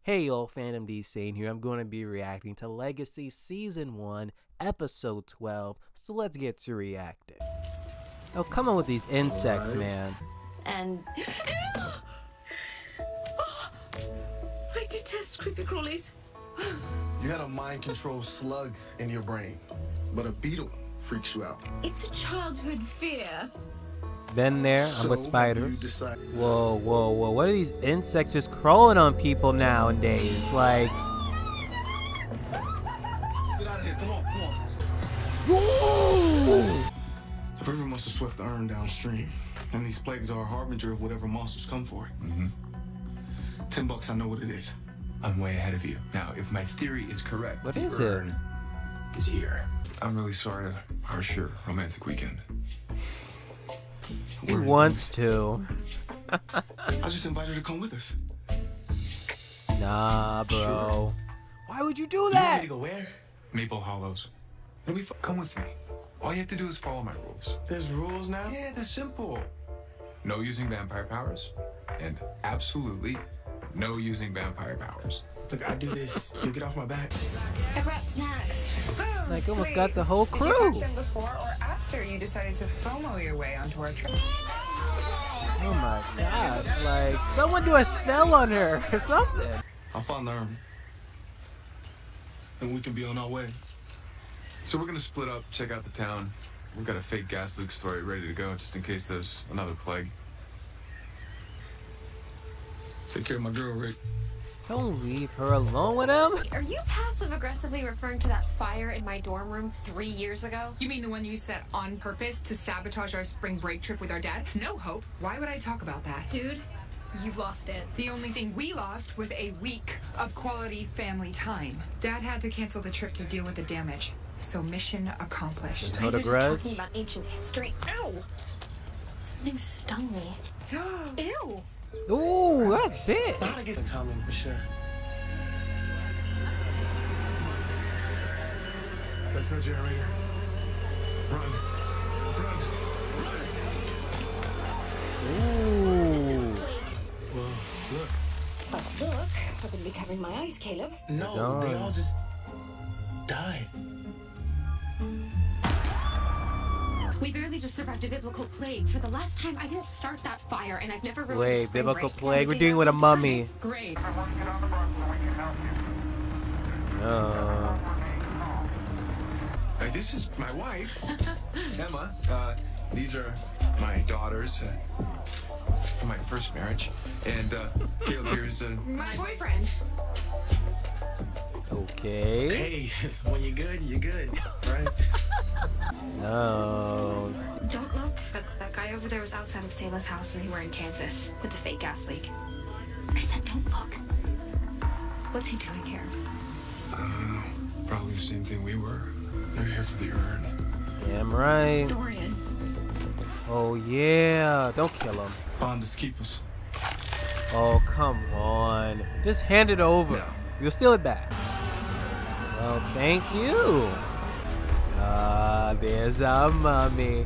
Hey y'all, Fandom D Sane here. I'm going to be reacting to Legacy Season 1, Episode 12, so let's get to reacting. Oh, come on with these insects, man. And... I detest creepy crawlies. You had a mind-controlled slug in your brain, but a beetle freaks you out. It's a childhood fear. Been there, I'm with spiders. Whoa, whoa, whoa, what are these insects just crawling on people nowadays? Like... Get out of here, come on. Woo! The river must have swept the urn downstream, and these plagues are a harbinger of whatever monsters come for it. $10, I know what it is. I'm way ahead of you. Now, if my theory is correct, What the is it? urn is here. I'm really sorry to harsh your romantic weekend. He wants to. I just invited her to come with us. Nah, bro. Sure. Why would you do You that? want me to go where? Maple Hollows. It'll be fun. Come with me. All you have to do is follow my rules. There's rules now? Yeah, they're simple. No using vampire powers, and absolutely no using vampire powers. Look, I do this. You get off my back. I brought snacks. Like, almost got the whole Did you crew. pack them before or after you decided to FOMO your way onto our trip? Oh my gosh, like, someone do a spell on her or something. I'll find the urn. And we can be on our way. So we're gonna split up, check out the town. We've got a fake gas leak story ready to go, just in case there's another plague. Take care of my girl, Rick. Don't leave her alone with him. Are you passive-aggressively referring to that fire in my dorm room 3 years ago? You mean the one you set on purpose to sabotage our spring break trip with our dad? No hope. Why would I talk about that? Dude, you've lost it. The only thing we lost was a week of quality family time. Dad had to cancel the trip to deal with the damage. So mission accomplished. Hold a Guys are just grudge. talking about ancient history. Ow! Something stung me. Ew! Ooh, that's big. I gotta get Tommy and Michelle. That's no generator. Run. Ooh. Well, look. Look, I'm gonna be covering my eyes, Caleb. No, they all just died. We barely just survived a biblical plague. For the last time, I didn't start that fire, and I've never really Wait, biblical plague? We're dealing with a mummy. Great. No. Hey, this is my wife, Emma. These are my daughters from my first marriage. And Caleb here's My boyfriend. Okay. Hey, when you're good, right? No. Don't look, but that guy over there was outside of Sayla's house when we were in Kansas with the fake gas leak. I said, don't look. What's he doing here? I don't know. Probably the same thing we were. They're here for the urn. Damn right. Dorian. Oh yeah. Don't kill him. Bond us, keep us. Oh, come on. Just hand it over. No. We'll steal it back. Well, thank you. There's our mummy.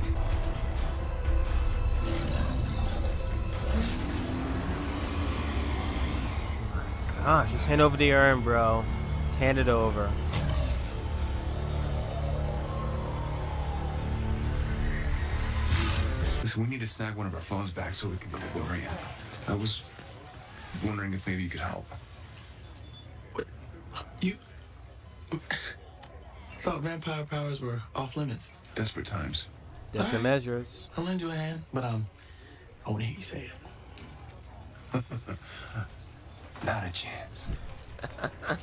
Gosh, just hand over the urn, bro. Just hand it over. Listen, we need to snag one of our phones back so we can go to Dorian. I was wondering if maybe you could help. What? You... I thought vampire powers were off limits. Desperate times. Different measures. I'll lend you a hand, but I want to hear you say it. Not a chance.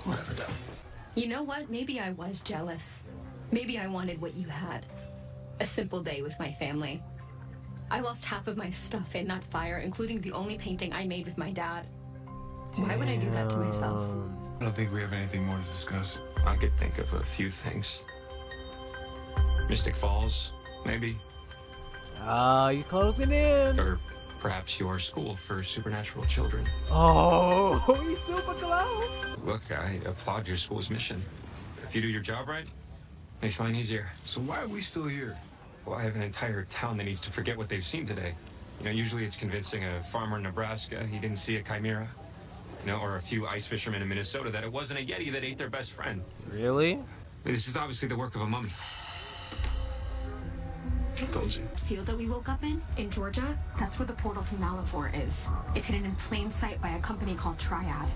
Whatever, though. You know what? Maybe I was jealous. Maybe I wanted what you had. A simple day with my family. I lost half of my stuff in that fire, including the only painting I made with my dad. Why would I do that to myself? I don't think we have anything more to discuss. I could think of a few things. Mystic Falls, maybe. You closing in. Or perhaps your school for supernatural children. Oh, he's super close. Look, I applaud your school's mission. If you do your job right, makes mine easier. So why are we still here? Well, I have an entire town that needs to forget what they've seen today. You know, usually it's convincing a farmer in Nebraska he didn't see a chimera. you know, or a few ice fishermen in Minnesota, that it wasn't a Yeti that ate their best friend. Really? I mean, this is obviously the work of a mummy. Told you. Field that we woke up in Georgia, that's where the portal to Malivore is. It's hidden in plain sight by a company called Triad.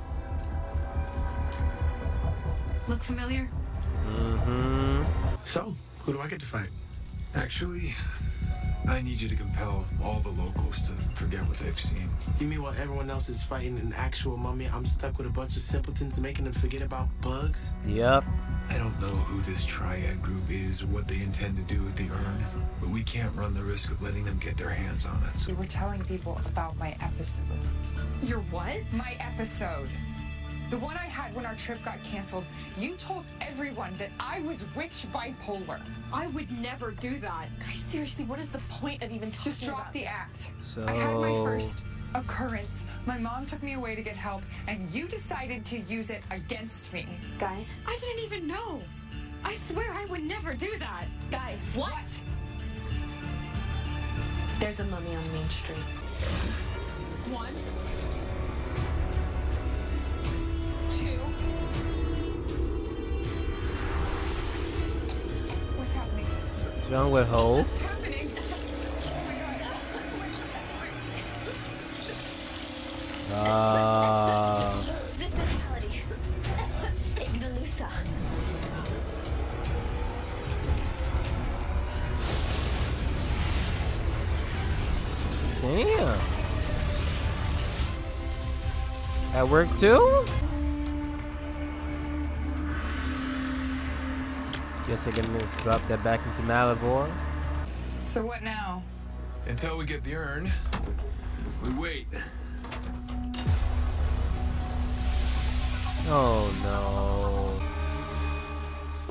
Look familiar? Mm-hmm. So, who do I get to fight? Actually, I need you to compel all the locals to forget what they've seen. You mean while everyone else is fighting an actual mummy, I'm stuck with a bunch of simpletons making them forget about bugs? Yep. I don't know who this triad group is or what they intend to do with the urn, but we can't run the risk of letting them get their hands on it. You were telling people about my episode. Your what? My episode. The one I had when our trip got canceled. You told everyone that I was witch bipolar. I would never do that. Guys, seriously, what is the point of even talking Just drop about the this? act. So I had my first occurrence. My mom took me away to get help, and you decided to use it against me. Guys, I didn't even know. I swear I would never do that. guys, What? there's a mummy on Main Street. 1, 2. What's happening? John would hold. What's happening? This is reality. Ignalusa. Damn. At work too? Guess I can just drop that back into Malivore. So what now? Until we get the urn, we wait. Oh no.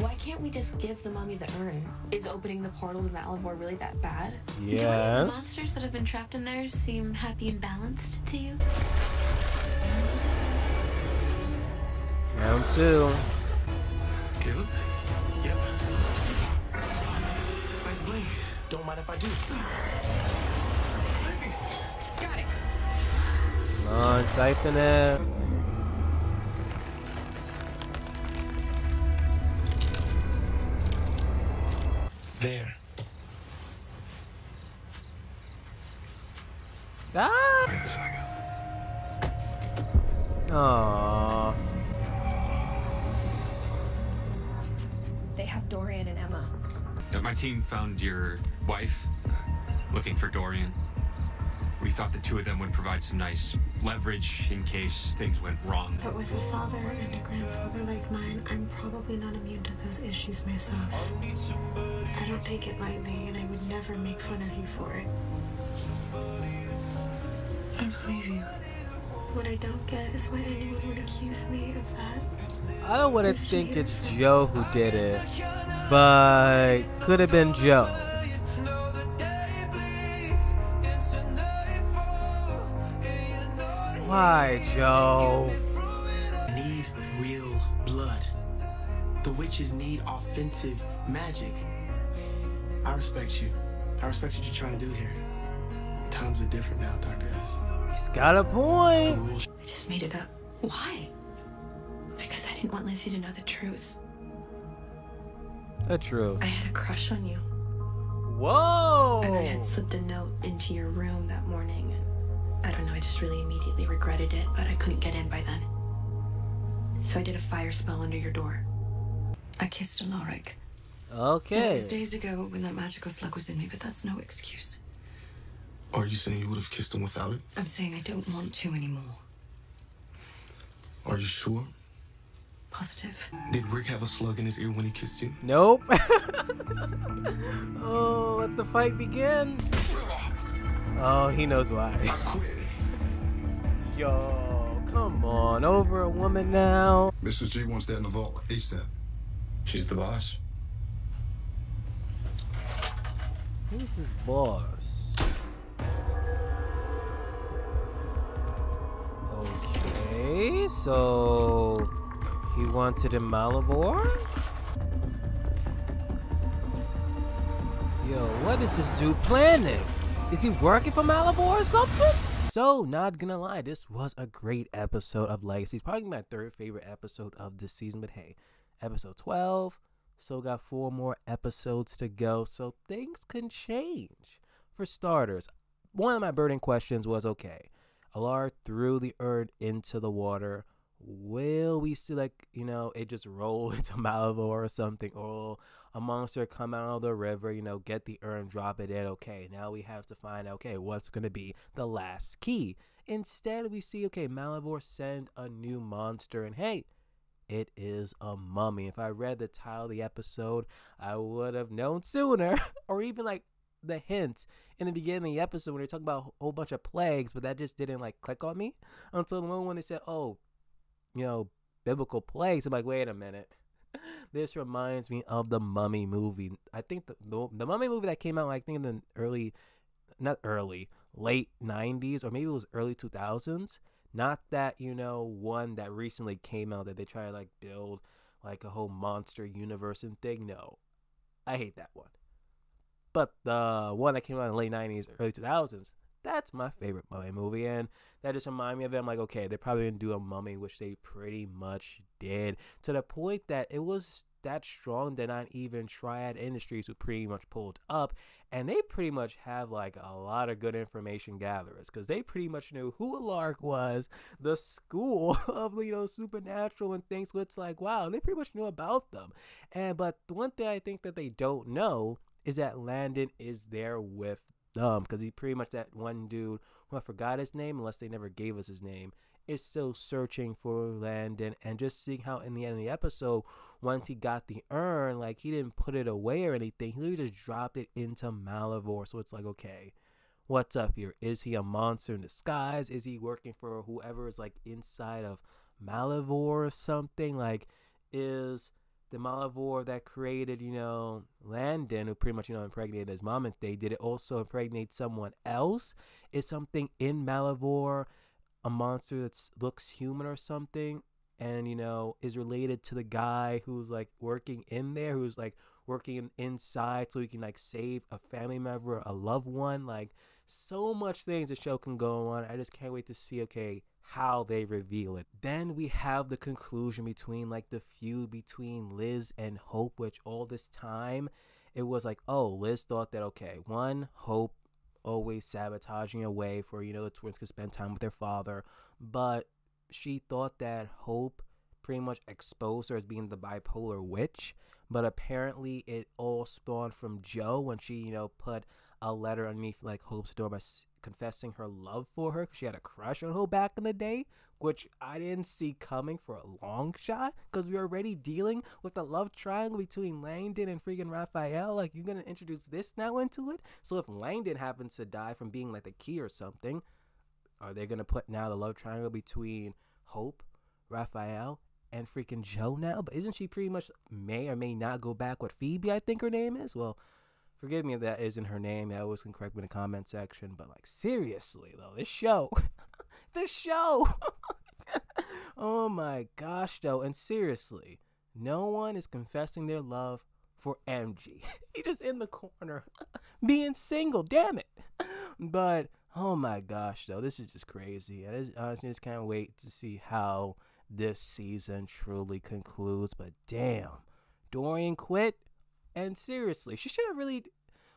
Why can't we just give the mummy the urn? Is opening the portal to Malivore really that bad? Do any of the Yes. monsters that have been trapped in there seem happy and balanced to you? Round 2. Caleb? Yep. Nice bling. Don't mind if I do. Got it. Come on, siphon it. There. Ah! Wait a second. Aww. They have Dorian and Emma. My team found your wife looking for Dorian. We thought the two of them would provide some nice leverage in case things went wrong. But with a father and a grandfather like mine, I'm probably not immune to those issues myself. I don't take it lightly, and I would never make fun of you for it. I believe you. What I don't get is why anyone would accuse me of that. I don't want to think it's Joe who did it, but could have been Joe. Why, Joe? I need real blood. The witches need offensive magic. I respect you. I respect what you're trying to do here. Times are different now, Dr. S. He's got a point. I just made it up. Why? Because I didn't want Lizzie to know the truth. The truth. I had a crush on you. Whoa! And I had slipped a note into your room that morning. And I don't know, I just really immediately regretted it, but I couldn't get in by then. So I did a fire spell under your door. I kissed Alaric. It Okay. was days ago when that magical slug was in me, but that's no excuse. Are you saying you would have kissed him without it? I'm saying I don't want to anymore. Are you sure? Positive. Did Rick have a slug in his ear when he kissed you? Nope. Oh, let the fight begin. Oh, he knows why. I quit. Yo, come on, over a woman now. Mrs. G wants that in the vault ASAP. She's the boss. Who's his boss? Okay, so he wanted a Malivore? Yo, what is this dude planning? Is he working for Malivore or something? So, not gonna lie, this was a great episode of Legacies. Probably my third favorite episode of this season, but hey, episode 12, still got 4 more episodes to go, so things can change. For starters, one of my burning questions was, okay, Alar threw the urn into the water. Will we see, like, you know, it just roll into Malivore or something, or a monster come out of the river, you know, get the urn, drop it in? Okay, now we have to find out, okay, what's going to be the last key. Instead, we see, okay, Malivore send a new monster, and hey, it is a mummy. If I read the title of the episode, I would have known sooner, or even, like, the hint in the beginning of the episode when they talk about a whole bunch of plagues, but that just didn't, like, click on me until the moment when they said, oh, you know, biblical plagues. I'm like, wait a minute. This reminds me of the Mummy movie. I think the Mummy movie that came out, I think in the late 90s, or maybe it was early 2000s. Not that, you know, one that recently came out that they try to, like, build, like, a whole monster universe and thing. No, I hate that one. But the one that came out in the late 90s, early 2000s, that's my favorite Mummy movie, and that just reminded me of it. I'm like, okay, they're probably going to do a Mummy, which they pretty much did, to the point that it was that strong that not even Triad Industries who pretty much pulled up, and they pretty much have, like, a lot of good information gatherers, because they pretty much knew who Alark was, the school of, you know, supernatural and things, so it's like, wow, they pretty much knew about them. But the one thing I think that they don't know is that Landon is there with because he pretty much, that one dude who I forgot his name, unless they never gave us his name, is still searching for Landon. And just seeing how in the end of the episode, once he got the urn, like, he didn't put it away or anything, he literally just dropped it into Malivore. So it's like, okay, what's up here? Is he a monster in disguise? Is he working for whoever is, like, inside of Malivore or something? Like, is the Malivore that created, you know, Landon, who pretty much, you know, impregnated his mom, and did it also impregnate someone else? Is something in Malivore a monster that looks human or something, and, you know, is related to the guy who's, like, working in there, who's, like, working inside so he can, like, save a family member, a loved one? Like, so much things the show can go on. I just can't wait to see, okay, how they reveal it. Then we have the conclusion between, like, the feud between Liz and Hope, which all this time it was like, oh, Liz thought that, okay, one, Hope always sabotaging a way for, you know, the twins could spend time with their father, but she thought that Hope pretty much exposed her as being the bipolar witch. But apparently it all spawned from Joe when she, you know, put a letter underneath, like, Hope's door by confessing her love for her, because she had a crush on Hope back in the day, which I didn't see coming for a long shot, because we were already dealing with the love triangle between Langdon and freaking Raphael. Like, you're gonna introduce this now into it? So if Langdon happens to die from being, like, the key or something, are they gonna put now the love triangle between Hope, Raphael, and freaking Joe now? But isn't she pretty much may or may not go back with Phoebe, I think her name is? Well, forgive me if that isn't her name. I always can correct me in the comment section. But, like, seriously, though, this show. This show. Oh, my gosh, though. And seriously, no one is confessing their love for MG. He just in the corner being single. Damn it. But, oh, my gosh, though. This is just crazy. I honestly just can't wait to see how this season truly concludes. But, damn. Dorian quit. And seriously, she should have really,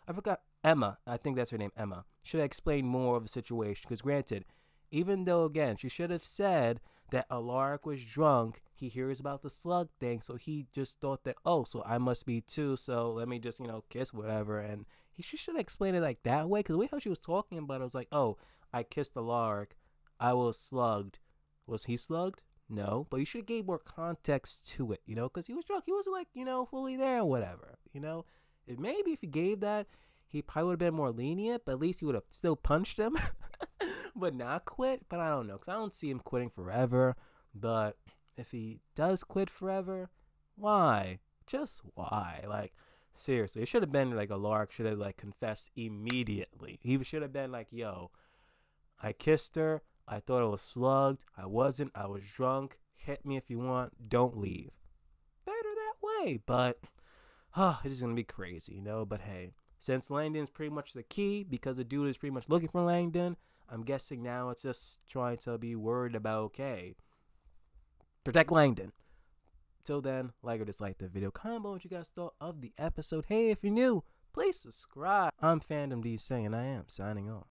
I forgot, Emma, I think that's her name, Emma, should have explained more of the situation. Because granted, even though, again, she should have said that Alaric was drunk, he hears about the slug thing, so he just thought that, oh, so I must be too, so let me just, you know, kiss whatever. And she should have explained it like that way, because the way how she was talking about it was like, oh, I kissed Alaric, I was slugged. Was he slugged? No, but you should have gave more context to it, you know, because he was drunk. He wasn't, like, you know, fully there or whatever, you know. Maybe if he gave that, he probably would have been more lenient, but at least he would have still punched him, but not quit. But I don't know, because I don't see him quitting forever. But if he does quit forever, why? Just why? Like, seriously, it should have been like Alaric should have, like, confessed immediately. He should have been like, yo, I kissed her. I thought I was slugged. I wasn't. I was drunk. Hit me if you want. Don't leave. Better that way. But it's just going to be crazy, you know. But hey, since Langdon's pretty much the key, because the dude is pretty much looking for Langdon, I'm guessing now it's just trying to be worried about, okay, protect Langdon. Till then, like or dislike the video, comment below what you guys thought of the episode. Hey, if you're new, please subscribe. I'm Fandom D saying I am signing off.